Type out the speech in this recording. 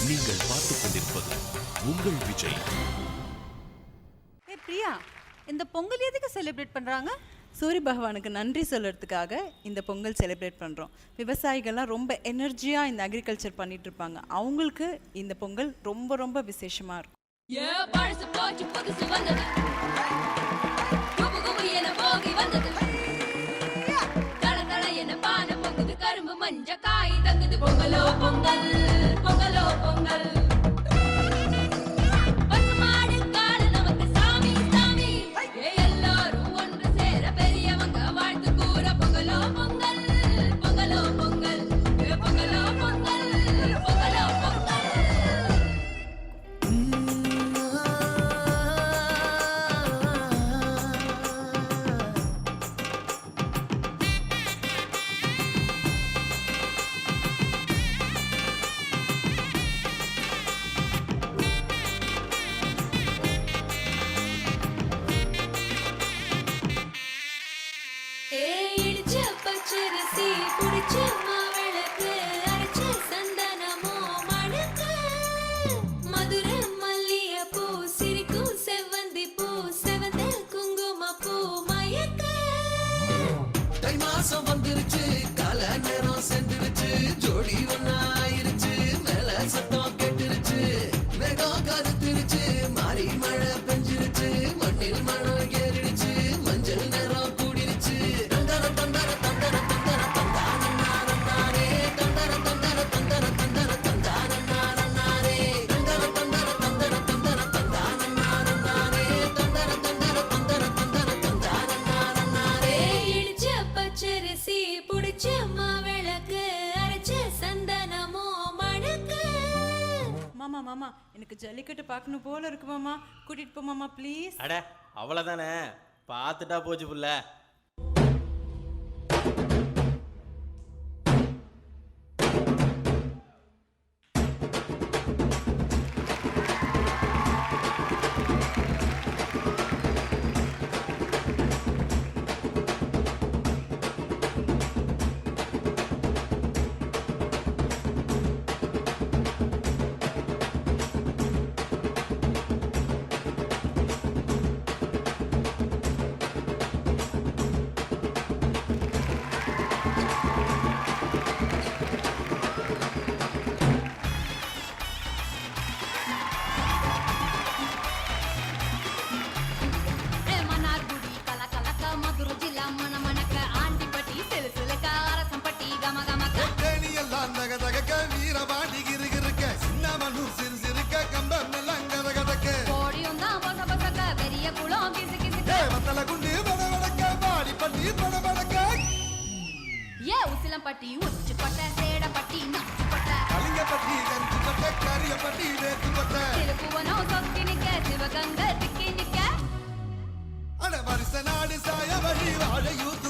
நீங்கள் பார்த்துக் கொண்டிருப்பது உங்கள் விஜய். பிரியா, இந்த பொங்கல் எதுக்கு செலிப்ரேட் பண்றாங்க? சூரிய பகவானுக்கு நன்றி சொல்கிறதுக்காக இந்த பொங்கல் செலிப்ரேட் பண்ணுறோம். விவசாயிகள்லாம் ரொம்ப எனர்ஜியாக இந்த அக்ரிகல்ச்சர் பண்ணிட்டு இருப்பாங்க. அவங்களுக்கு இந்த பொங்கல் ரொம்ப ரொம்ப விசேஷமாக இருக்கும். பொங்கலோ பொங்கல் பொங்கலோ பொங்கல் வந்துருச்சு, கால நேரம் சென்றுருச்சு, ஜோடி ஒன்னாயிருச்சு, மேல சத்தம் கெட்டுருச்சு, மேகம் கருத்துருச்சு, மாறி மழை பெஞ்சிருச்சு, மண்ணில் மழை ஏறிடுச்சு, மஞ்சள் நேரம் கூடிருச்சு. தந்தர தந்தர தந்தர தந்தர தந்தானே, தந்தர தந்தர தந்தர தந்தர தந்தானே, தந்தர தந்தர தந்தர தந்தர தந்தானே, தந்தர தந்தர தந்தர தந்தர தந்தானே. இடிச்ச பச்சரிசி புடிச்ச மாவிளக்கு அரைச்ச சந்தனமோ மணக்கு. மாமா மாமா, எனக்கு ஜல்லிக்கட்டு பார்க்கணும் போல இருக்கு மாமா, கூட்டிட்டு போ மாமா ப்ளீஸ். அட அவ்வளோதானே, பார்த்துட்டா போச்சு புள்ள. பட்டி உச்சு பட்ட சேட பட்டி நச்சு பட்ட கலிங்க பட்டி கஞ்சி பட்ட கரிய பட்டி வேத்து பட்ட திருப்புவனோ சொக்கி நிக்க சிவகங்கை திக்கி நிக்க அட வருஷ நாடு சாய வழி வாழ யூத்